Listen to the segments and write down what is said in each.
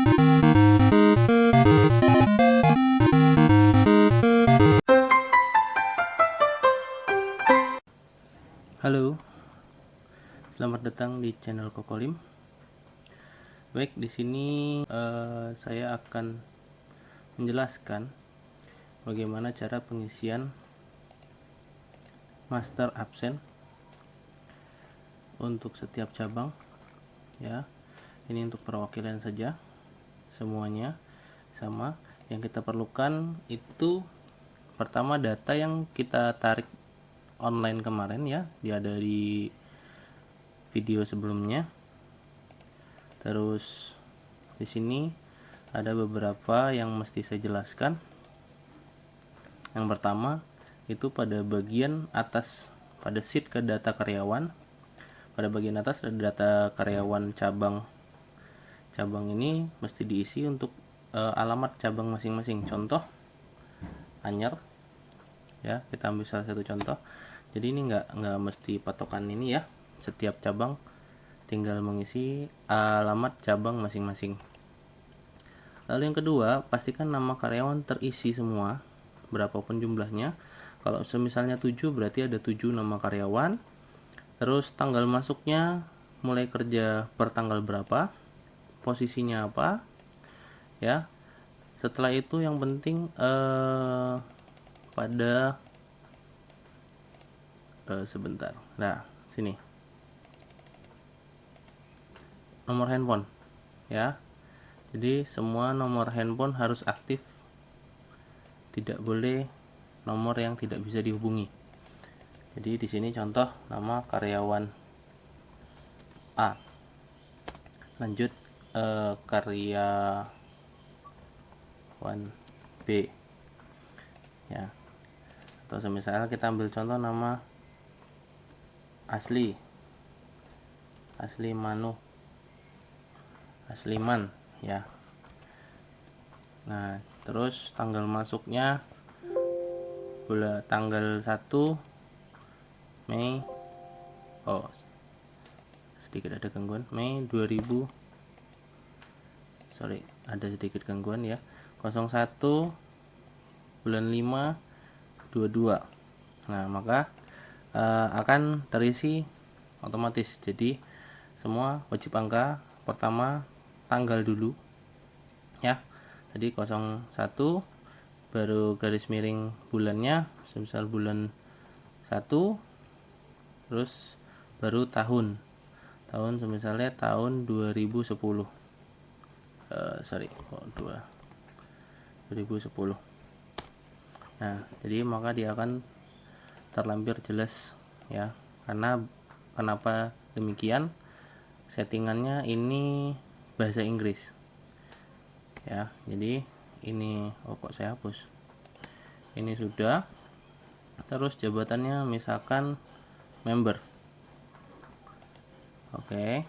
Halo, selamat datang di channel Kokolim. Baik, di sini saya akan menjelaskan bagaimana cara pengisian master absen untuk setiap cabang. Ya, ini untuk perwakilan saja, semuanya sama. Yang kita perlukan itu pertama data yang kita tarik online kemarin ya, dia ada di video sebelumnya. Terus di sini ada beberapa yang mesti saya jelaskan. Yang pertama itu pada bagian atas, pada sheet ke data karyawan, pada bagian atas ada data karyawan cabang. Cabang ini mesti diisi untuk alamat cabang masing-masing. Contoh Anyer ya, kita ambil salah satu contoh. Jadi ini nggak mesti patokan ini ya, setiap cabang tinggal mengisi alamat cabang masing-masing. Lalu yang kedua, pastikan nama karyawan terisi semua, berapapun jumlahnya. Kalau misalnya 7 berarti ada 7 nama karyawan. Terus tanggal masuknya, mulai kerja per tanggal berapa, posisinya apa ya. Setelah itu yang penting pada sebentar. Nah, sini. Nomor handphone ya. Jadi semua nomor handphone harus aktif. Tidak boleh nomor yang tidak bisa dihubungi. Jadi di sini contoh nama karyawan A. Lanjut karyawan B. Ya. Atau misalnya kita ambil contoh nama Asli Manu, Asliman ya. Nah, terus tanggal masuknya tanggal 1 Mei. Oh, sedikit ada gangguan. Mei 2000. Sorry, ada sedikit gangguan ya. 01 bulan 5 22. Nah, maka akan terisi otomatis. Jadi semua wajib angka pertama tanggal dulu ya. Jadi 01 baru garis miring bulannya, misal bulan 1, terus baru tahun misalnya tahun 2010. 2010. Nah, jadi maka dia akan terlampir jelas ya. Karena kenapa demikian? Settingannya ini bahasa Inggris ya. Jadi ini kok saya hapus. Ini sudah. Terus jabatannya misalkan member. Oke.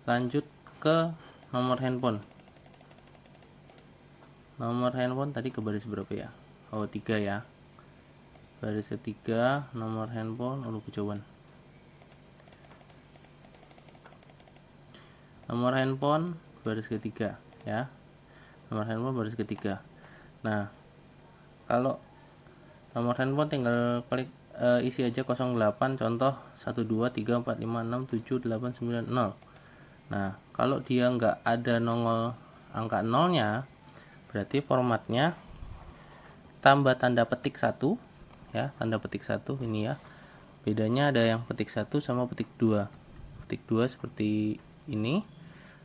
Lanjut ke nomor handphone. Nomor handphone tadi ke baris berapa ya? Oh, 3 ya. Baris ketiga, nomor handphone kejauhan. Nomor handphone baris ketiga ya. Nomor handphone baris ketiga. Nah, kalau nomor handphone tinggal klik isi aja 08, contoh 12345678990. Nah, kalau dia nggak ada nongol angka nolnya, berarti formatnya tambah tanda petik 1 ya, tanda petik 1 ini ya. Bedanya ada yang petik 1 sama petik 2. Petik 2 seperti ini.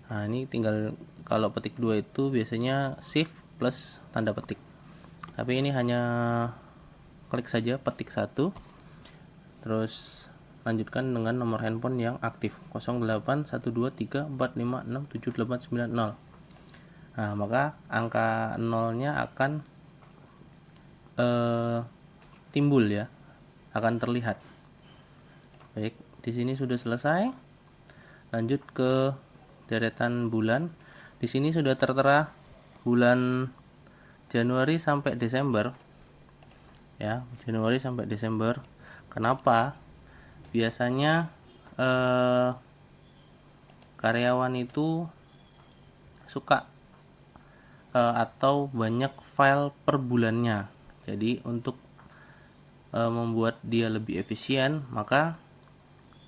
Nah, ini tinggal kalau petik 2 itu biasanya shift plus tanda petik. Tapi ini hanya klik saja petik 1. Terus lanjutkan dengan nomor handphone yang aktif 081234567890. Nah, maka angka nolnya akan timbul ya, akan terlihat. Baik, di sini sudah selesai. Lanjut ke deretan bulan. Di sini sudah tertera bulan Januari sampai Desember. Ya, Januari sampai Desember. Kenapa? Biasanya karyawan itu suka atau banyak file per bulannya. Jadi untuk membuat dia lebih efisien, maka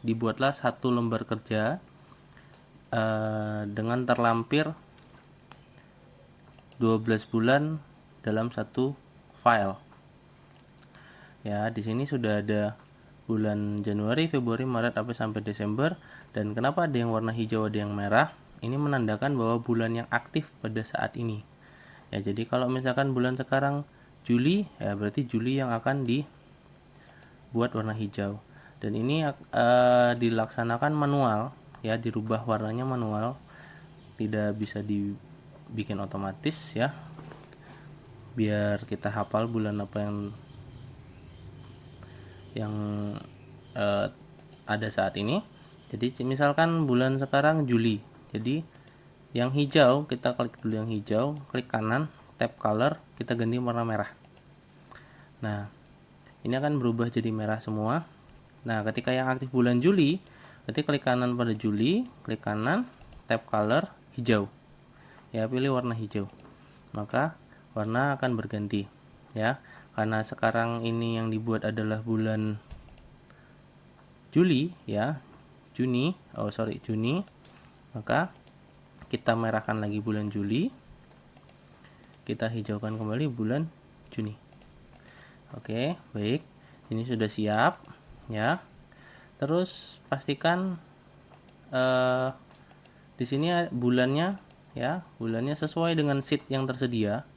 dibuatlah satu lembar kerja dengan terlampir 12 bulan dalam satu file. Ya, di sini sudah ada bulan Januari, Februari, Maret, April sampai Desember. Dan kenapa ada yang warna hijau, ada yang merah? Ini menandakan bahwa bulan yang aktif pada saat ini. Ya, jadi kalau misalkan bulan sekarang Juli, ya berarti Juli yang akan dibuat warna hijau. Dan ini dilaksanakan manual, ya, dirubah warnanya manual, tidak bisa dibikin otomatis, ya. Biar kita hafal bulan apa yang ada saat ini. Jadi misalkan bulan sekarang Juli. Jadi yang hijau, kita klik dulu yang hijau, klik kanan, tab color, kita ganti warna merah. Nah, ini akan berubah jadi merah semua. Nah, ketika yang aktif bulan Juli, berarti klik kanan pada Juli, klik kanan, tab color, hijau. Ya, pilih warna hijau. Maka warna akan berganti. Ya, karena sekarang ini yang dibuat adalah bulan Juli, ya, Juni, maka kita merahkan lagi bulan Juli, kita hijaukan kembali bulan Juni. Oke, baik, ini sudah siap, ya. Terus pastikan di sini bulannya, ya, bulannya sesuai dengan sheet yang tersedia,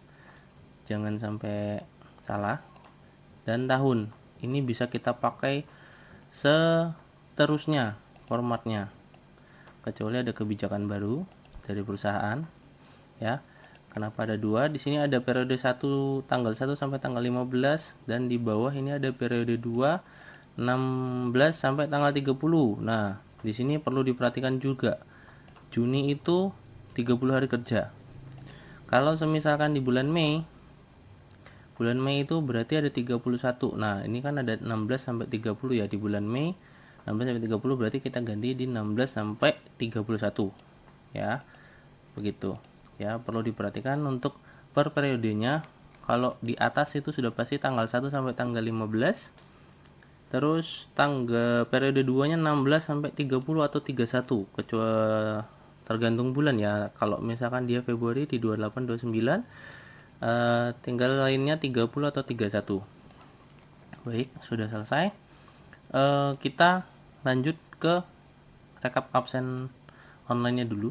jangan sampai salah. Dan tahun, ini bisa kita pakai seterusnya formatnya, kecuali ada kebijakan baru dari perusahaan, ya. Kenapa ada dua? Di sini ada periode 1 tanggal 1 sampai tanggal 15, dan di bawah ini ada periode 2 16 sampai tanggal 30. Nah, di sini perlu diperhatikan juga. Juni itu 30 hari kerja. Kalau semisalkan di bulan Mei itu berarti ada 31. Nah, ini kan ada 16 sampai 30 ya di bulan Mei. 16 sampai 30 berarti kita ganti di 16 sampai 31. Ya. Begitu. Ya, perlu diperhatikan untuk per periodenya. Kalau di atas itu sudah pasti tanggal 1 sampai tanggal 15. Terus tanggal periode 2-nya 16 sampai 30 atau 31, kecuali tergantung bulan ya. Kalau misalkan dia Februari di 28 29, tinggal lainnya 30 atau 31. Baik, sudah selesai. Kita lanjut ke rekap absen online-nya dulu.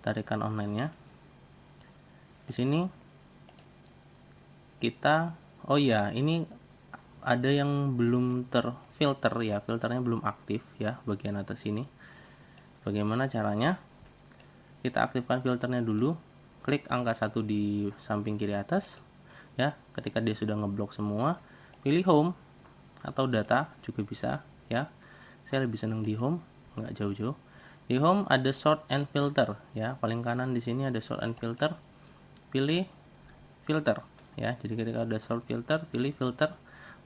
Tarikan online-nya. Di sini kita, oh ya, ini ada yang belum terfilter ya, filternya belum aktif ya, bagian atas ini. Bagaimana caranya? Kita aktifkan filternya dulu. Klik angka 1 di samping kiri atas ya. Ketika dia sudah ngeblok semua, pilih home atau data juga bisa ya. Saya lebih senang di home, nggak jauh-jauh. Di home ada sort and filter ya, paling kanan di sini ada sort and filter. Pilih filter ya. Jadi ketika ada sort filter, pilih filter,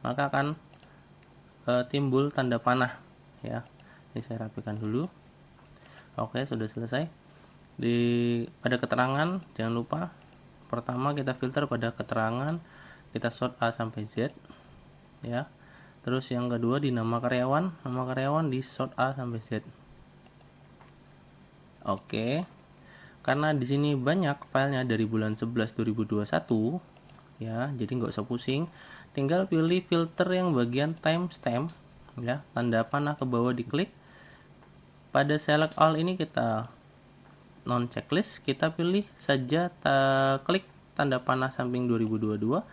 maka akan timbul tanda panah ya. Ini saya rapikan dulu. Oke, sudah selesai. Pada keterangan jangan lupa, pertama kita filter pada keterangan, kita sort A sampai Z ya. Terus yang kedua di nama karyawan di sort A sampai Z. Oke. Karena di sini banyak filenya dari bulan 11 2021 ya, jadi nggak usah pusing. Tinggal pilih filter yang bagian timestamp ya, tanda panah ke bawah diklik. Pada select all ini kita non checklist, kita pilih saja klik tanda panah samping 2022.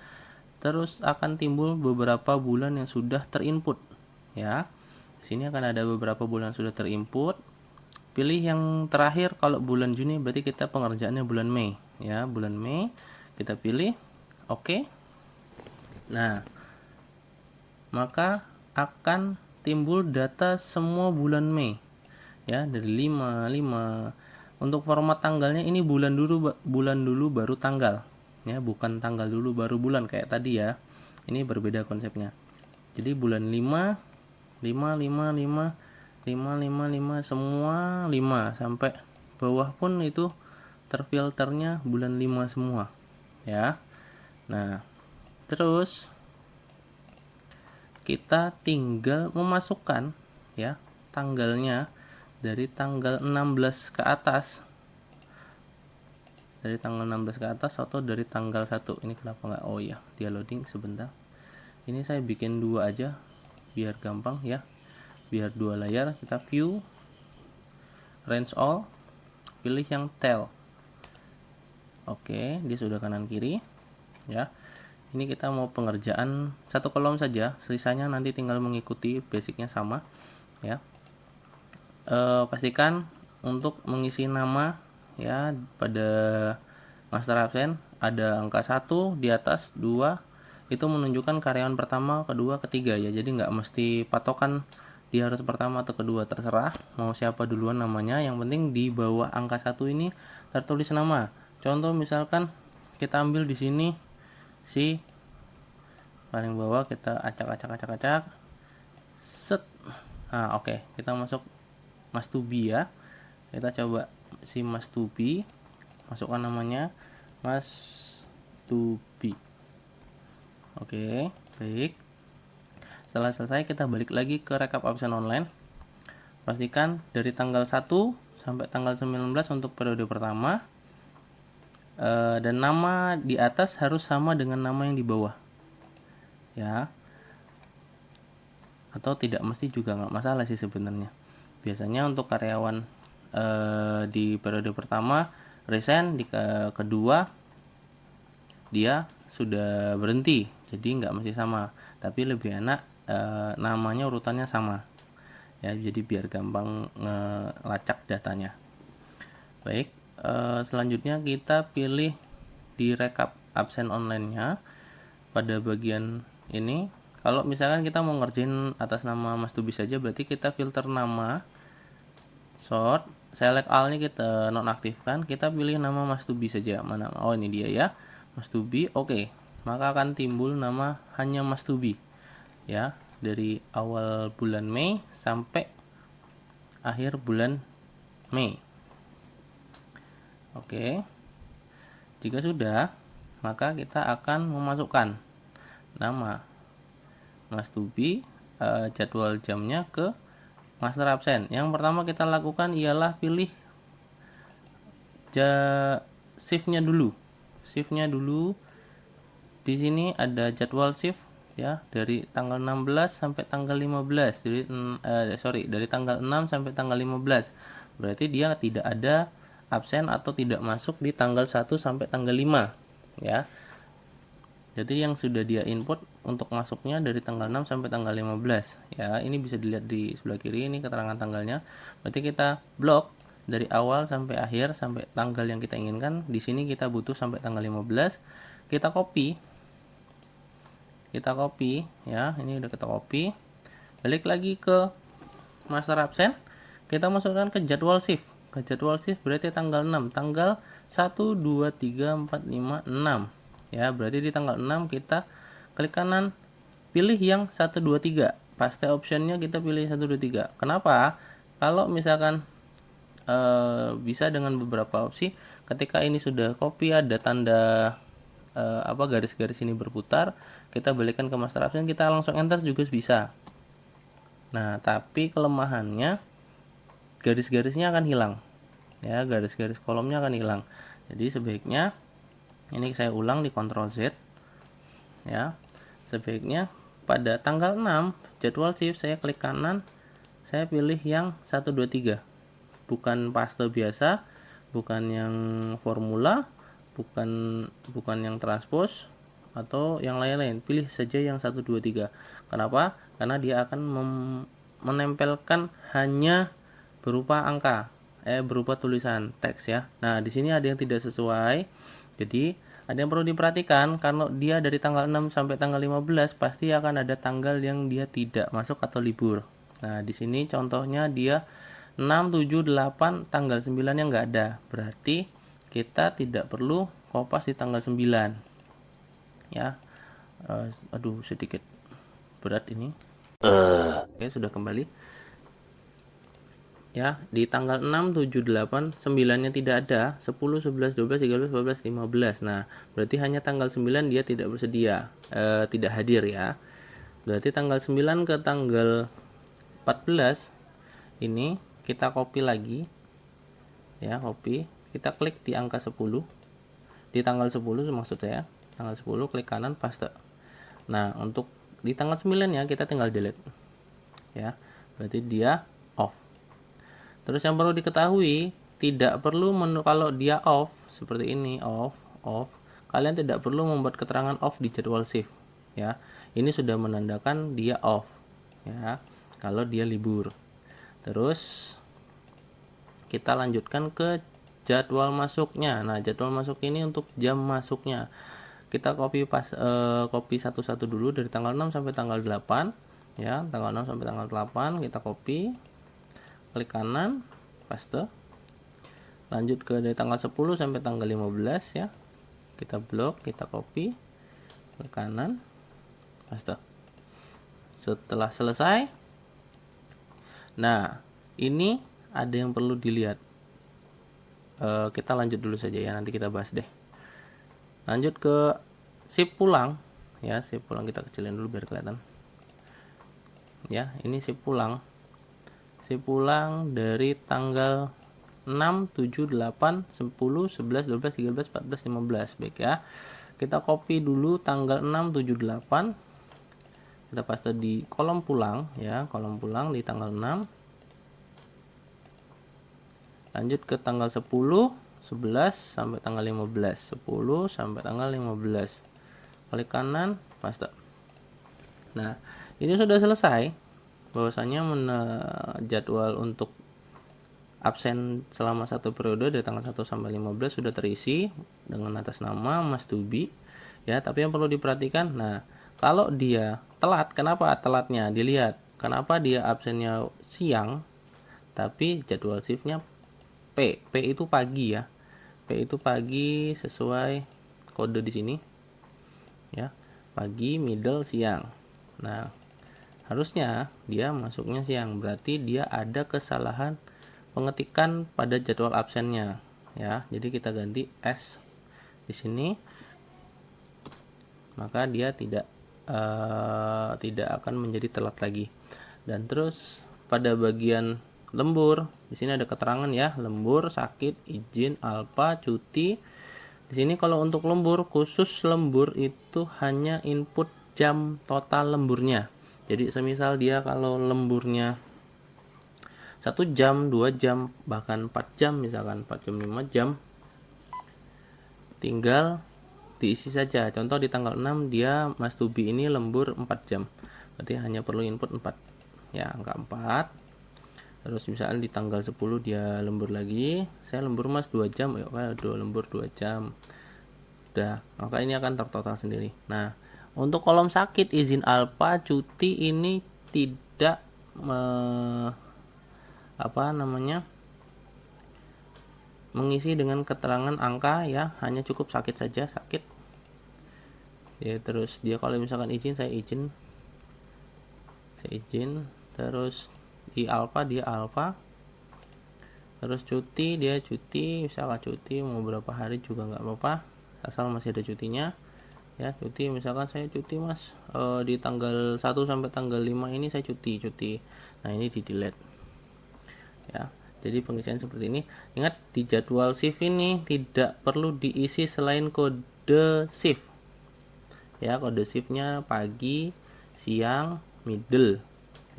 Terus akan timbul beberapa bulan yang sudah terinput ya. Di sini akan ada beberapa bulan sudah terinput. Pilih yang terakhir. Kalau bulan Juni berarti kita pengerjaannya bulan Mei ya, bulan Mei kita pilih oke. Nah, maka akan timbul data semua bulan Mei ya, dari 5. Untuk format tanggalnya ini bulan dulu baru tanggal ya, bukan tanggal dulu baru bulan kayak tadi ya. Ini berbeda konsepnya. Jadi bulan 5 semua 5 sampai bawah pun itu terfilternya bulan 5 semua ya. Nah, terus kita tinggal memasukkan ya tanggalnya dari tanggal 16 ke atas. Dari tanggal 16 ke atas atau dari tanggal 1. Ini kenapa nggak? Oh ya, dia loading sebentar. Ini saya bikin 2 aja biar gampang ya. Biar 2 layar, kita view, range all, pilih yang tail. Oke, dia sudah kanan kiri ya. Ini kita mau pengerjaan 1 kolom saja, sisanya nanti tinggal mengikuti basicnya sama ya. Pastikan untuk mengisi nama ya pada master absen ada angka 1 di atas, 2 itu menunjukkan karyawan pertama, kedua, ketiga ya. Jadi nggak mesti patokan dia harus pertama atau kedua, terserah mau siapa duluan namanya, yang penting di bawah angka 1 ini tertulis nama. Contoh misalkan kita ambil di sini si paling bawah, kita acak set. Nah, oke, kita masuk Mas Tubi ya. Kita coba si Mas Tubi, masukkan namanya Mas Tubi. Oke, baik. Setelah selesai kita balik lagi ke rekap absen online. Pastikan dari tanggal 1 sampai tanggal 19 untuk periode pertama. Dan nama di atas harus sama dengan nama yang di bawah ya, atau tidak mesti juga nggak masalah sih sebenarnya. Biasanya untuk karyawan di periode pertama resign, di kedua dia sudah berhenti, jadi nggak mesti sama, tapi lebih enak namanya urutannya sama ya, jadi biar gampang ngelacak datanya. Baik, selanjutnya kita pilih di rekap absen online-nya pada bagian ini. Kalau misalkan kita mau ngerjain atas nama Mas Tubi saja, berarti kita filter nama, sort, select all ini kita nonaktifkan, kita pilih nama Mas Tubi saja. Mana? Oh, ini dia ya, Mas Tubi. Oke, maka akan timbul nama hanya Mas Tubi ya, dari awal bulan Mei sampai akhir bulan Mei. Oke, jika sudah, maka kita akan memasukkan nama Mas Tubi, jadwal jamnya ke master absen. Yang pertama kita lakukan ialah pilih shift-nya dulu. Shift-nya dulu. Di sini ada jadwal shift ya, dari tanggal 16 sampai tanggal 15. Dari tanggal 6 sampai tanggal 15. Berarti dia tidak ada absen atau tidak masuk di tanggal 1 sampai tanggal 5 ya. Jadi yang sudah dia input untuk masuknya dari tanggal 6 sampai tanggal 15 ya. Ini bisa dilihat di sebelah kiri, ini keterangan tanggalnya. Berarti kita blok dari awal sampai akhir sampai tanggal yang kita inginkan. Di sini kita butuh sampai tanggal 15. Kita copy ya, ini udah kita copy. Balik lagi ke master absen, kita masukkan ke jadwal shift. Ke jadwal shift berarti tanggal 6, tanggal 1 2 3 4 5 6 ya. Berarti di tanggal 6 kita klik kanan, pilih yang 1 2 3, paste optionnya kita pilih 1 2 3. Kenapa? Kalau misalkan bisa dengan beberapa opsi, ketika ini sudah copy ada tanda garis-garis ini berputar, kita balikkan ke master absen, kita langsung enter juga bisa. Nah, tapi kelemahannya garis-garisnya akan hilang ya, garis-garis kolomnya akan hilang. Jadi sebaiknya, ini saya ulang di Ctrl Z ya, sebaiknya pada tanggal 6 jadwal shift saya klik kanan, saya pilih yang 1 2 3, bukan paste biasa, bukan yang formula, bukan yang transpose atau yang lain-lain, pilih saja yang 1 2 3. Kenapa? Karena dia akan menempelkan hanya berupa angka, berupa tulisan teks ya. Nah, di sini ada yang tidak sesuai. Jadi, ada yang perlu diperhatikan, kalau dia dari tanggal 6 sampai tanggal 15 pasti akan ada tanggal yang dia tidak masuk atau libur. Nah, di sini contohnya dia 6 7 8 tanggal 9 yang enggak ada. Berarti kita tidak perlu kopas di tanggal 9. Ya. Aduh, sedikit berat ini. Oke, sudah kembali. ya, di tanggal 6, 7, 8, 9-nya tidak ada, 10, 11, 12, 13, 14, 15. Nah, berarti hanya tanggal 9 dia tidak bersedia, tidak hadir ya. Berarti tanggal 9 ke tanggal 14 ini kita copy lagi ya, copy, kita klik di angka 10, di tanggal 10 maksud saya, tanggal 10 klik kanan paste. Nah, untuk di tanggal 9 ya kita tinggal delete ya, berarti dia off. Terus yang perlu diketahui, tidak perlu kalau dia off seperti ini, off, kalian tidak perlu membuat keterangan off di jadwal shift ya. Ini sudah menandakan dia off ya, kalau dia libur. Terus kita lanjutkan ke jadwal masuknya. Nah, jadwal masuk ini untuk jam masuknya. Kita copy satu-satu dulu dari tanggal 6 sampai tanggal 8 ya, tanggal 6 sampai tanggal 8 kita copy, klik kanan, paste. Lanjut ke dari tanggal 10 sampai tanggal 15 ya, kita blok, kita copy, klik kanan, paste. Setelah selesai, nah ini ada yang perlu dilihat. Kita lanjut dulu saja ya, nanti kita bahas deh. Lanjut ke shift pulang ya, shift pulang kita kecilin dulu biar kelihatan ya. Ini shift pulang dari tanggal 6, 7, 8, 10, 11, 12, 13, 14, 15. Baik ya, kita copy dulu tanggal 6, 7, 8, kita paste di kolom pulang ya, kolom pulang di tanggal 6. Lanjut ke tanggal 10, 11 sampai tanggal 15, 10 sampai tanggal 15, klik kanan, paste. Nah, ini sudah selesai, bahwasanya jadwal untuk absen selama satu periode dari tanggal 1 sampai 15 sudah terisi dengan atas nama Mas Tubi ya. Tapi yang perlu diperhatikan, nah kalau dia telat, kenapa telatnya? Dilihat kenapa dia absennya siang tapi jadwal shiftnya P itu pagi ya. P itu pagi sesuai kode di sini ya, pagi, middle, siang. Nah, harusnya dia masuknya siang, berarti dia ada kesalahan pengetikan pada jadwal absennya ya. Jadi kita ganti S di sini, maka dia tidak akan menjadi telat lagi. Dan terus pada bagian lembur, di sini ada keterangan ya, lembur, sakit, izin, alfa, cuti. Di sini kalau untuk lembur, khusus lembur itu hanya input jam total lemburnya. Jadi semisal dia kalau lemburnya 1 jam, 2 jam, bahkan 4 jam, misalkan 4 jam, 5 jam, tinggal diisi saja. Contoh di tanggal 6 dia Mas Tubi ini lembur 4 jam, berarti hanya perlu input 4 ya, angka 4. Terus misalnya di tanggal 10 dia lembur lagi, saya lembur Mas 2 jam, ya udah lembur 2 jam, udah, maka ini akan tertotal sendiri. Nah, untuk kolom sakit, izin alfa, cuti ini tidak mengisi dengan keterangan angka ya, hanya cukup sakit saja, sakit ya. Terus dia kalau misalkan izin, saya izin, terus di alfa dia alfa, terus cuti dia cuti, misalkan cuti mau berapa hari juga nggak apa-apa asal masih ada cutinya ya. Cuti misalkan saya cuti Mas di tanggal 1 sampai tanggal 5 ini saya cuti. Nah, ini di delete ya. Jadi pengisian seperti ini. Ingat, di jadwal shift ini tidak perlu diisi selain kode shift ya. Kode shiftnya pagi, siang, middle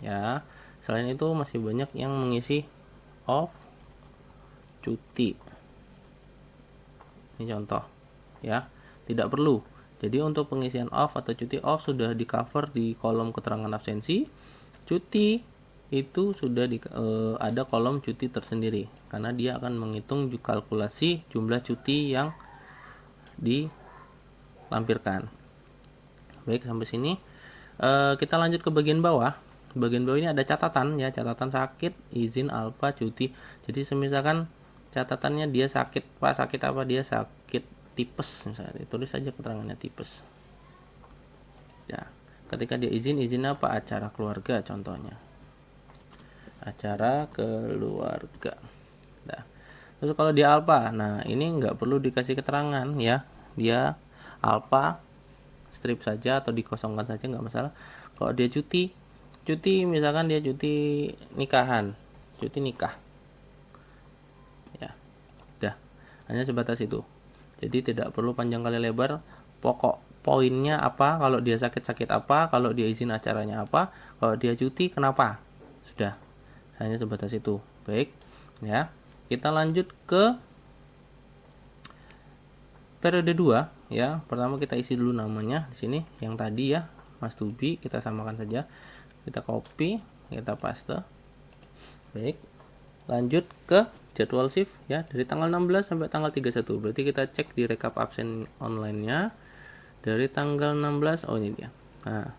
ya. Selain itu masih banyak yang mengisi off, cuti. Ini contoh ya, tidak perlu. Jadi untuk pengisian off atau cuti off sudah di cover di kolom keterangan absensi. Cuti itu sudah ada kolom cuti tersendiri, karena dia akan menghitung kalkulasi jumlah cuti yang dilampirkan. Baik, sampai sini kita lanjut ke bagian bawah. Bagian bawah ini ada catatan ya, catatan sakit, izin, alfa, cuti. Jadi semisalkan catatannya dia sakit, Pak, sakit apa? Dia sakit tipes misalnya, ditulis saja keterangannya tipes ya. Ketika dia izin apa? Acara keluarga contohnya. acara keluarga. Nah, terus kalau dia alpha, nah ini nggak perlu dikasih keterangan ya, dia alpha strip saja atau dikosongkan saja nggak masalah. Kalau dia cuti misalkan dia cuti nikahan, cuti nikah ya, udah hanya sebatas itu. Jadi tidak perlu panjang kali lebar. Pokok poinnya apa, kalau dia sakit apa, kalau dia izin acaranya apa, kalau dia cuti kenapa, sudah hanya sebatas itu. Baik ya, kita lanjut ke periode 2 ya. Pertama kita isi dulu namanya di sini yang tadi ya, Mas Tubi, kita samakan saja. Kita copy, kita paste. Baik. Lanjut ke jadwal shift ya, dari tanggal 16 sampai tanggal 31. Berarti kita cek di rekap absen online-nya. Dari tanggal 16, oh ini dia. Nah,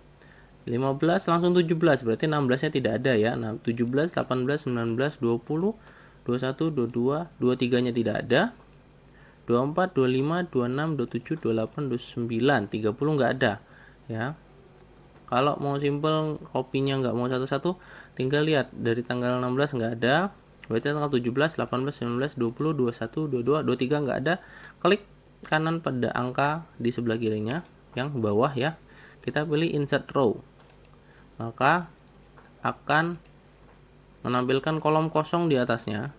15 langsung 17, berarti 16-nya tidak ada ya. Nah, 17, 18, 19, 20, 21, 22, 23-nya tidak ada. 24, 25, 26, 27, 28, 29, 30 nggak ada ya. Kalau mau simple kopinya nggak mau satu-satu, tinggal lihat dari tanggal 16 nggak ada, berarti tanggal 17, 18, 19, 20, 21, 22, 23 nggak ada. Klik kanan pada angka di sebelah kirinya yang bawah ya, kita pilih insert row, maka akan menampilkan kolom kosong di atasnya.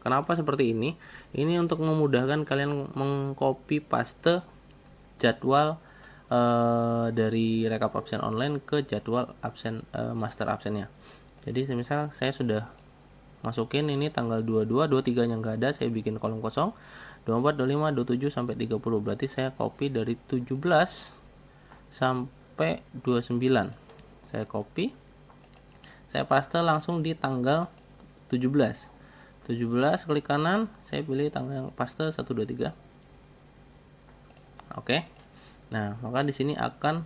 Kenapa seperti ini? Ini untuk memudahkan kalian mengcopy paste jadwal dari rekap absen online ke jadwal absen master absennya. Jadi semisal saya sudah masukin ini tanggal 22, 23 nya nggak ada, saya bikin kolom kosong. 24, 25, 27 sampai 30, berarti saya copy dari 17 sampai 29. Saya copy, saya paste langsung di tanggal 17. 17 klik kanan, saya pilih tanggal paste 1 2 3. Oke. Nah, maka di sini akan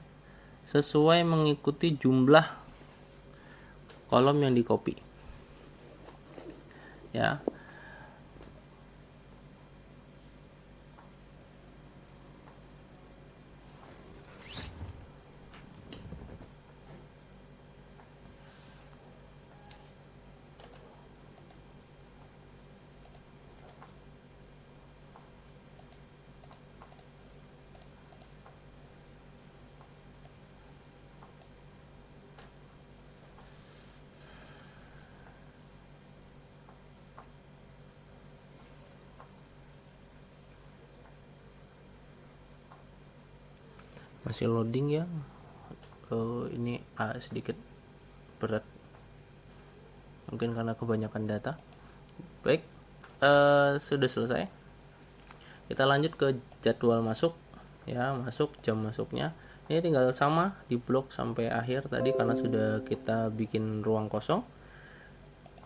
sesuai mengikuti jumlah kolom yang di copy. Ya. Masih loading ya. Ini sedikit berat. Mungkin karena kebanyakan data. Baik. Sudah selesai. Kita lanjut ke jadwal masuk ya, masuk jam masuknya. Ini tinggal sama di blok sampai akhir tadi karena sudah kita bikin ruang kosong.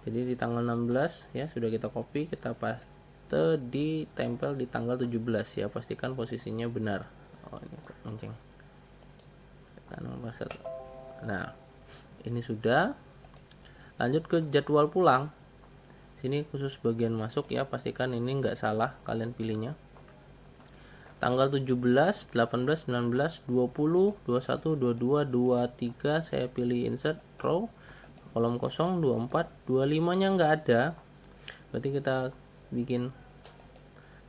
Jadi di tanggal 16 ya sudah kita copy, kita paste di tempel di tanggal 17 ya, pastikan posisinya benar. Oh ini kenceng. Nah, ini sudah. Lanjut ke jadwal pulang. Sini khusus bagian masuk ya, pastikan ini enggak salah kalian pilihnya. Tanggal 17, 18, 19, 20, 21, 22, 23 saya pilih insert row, kolom kosong. 24, 25 nya enggak ada, berarti kita bikin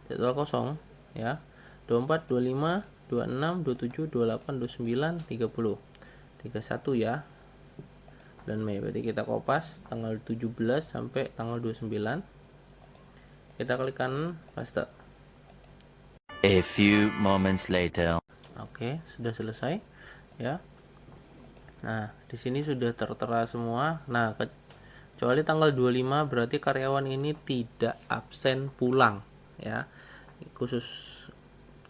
jadwal kosong ya. 24, 25, 26, 27, 28, 29, 30, 31 ya, dan Mei. Berarti kita kopas tanggal 17 sampai tanggal 29. Kita klik kanan, paste. A few moments later. Oke, sudah selesai ya. Nah, di sini sudah tertera semua. Nah, kecuali tanggal 25 berarti karyawan ini tidak absen pulang ya. Khusus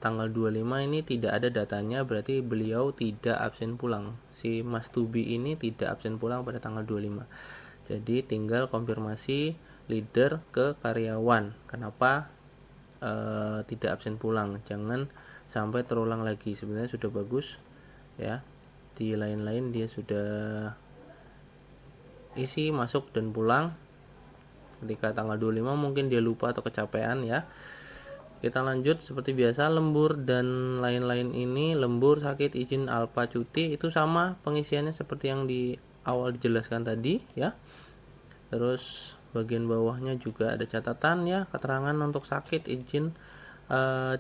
tanggal 25 ini tidak ada datanya, berarti beliau tidak absen pulang. Si Mas Tubi ini tidak absen pulang pada tanggal 25. Jadi tinggal konfirmasi leader ke karyawan. Kenapa tidak absen pulang? Jangan sampai terulang lagi. Sebenarnya sudah bagus ya. Di lain-lain dia sudah isi masuk dan pulang. Ketika tanggal 25 mungkin dia lupa atau kecapean ya. Kita lanjut seperti biasa, lembur dan lain-lain ini. Lembur, sakit, izin, alpha, cuti itu sama pengisiannya seperti yang di awal dijelaskan tadi ya. Terus bagian bawahnya juga ada catatan ya, keterangan untuk sakit, izin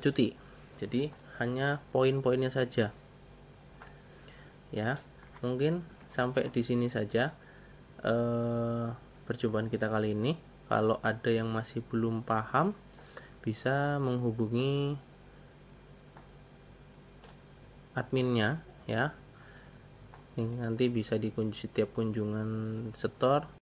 cuti. Jadi hanya poin-poinnya saja. Ya, mungkin sampai di sini saja percobaan kita kali ini. Kalau ada yang masih belum paham, bisa menghubungi adminnya ya. Nanti bisa dikunci setiap kunjungan store.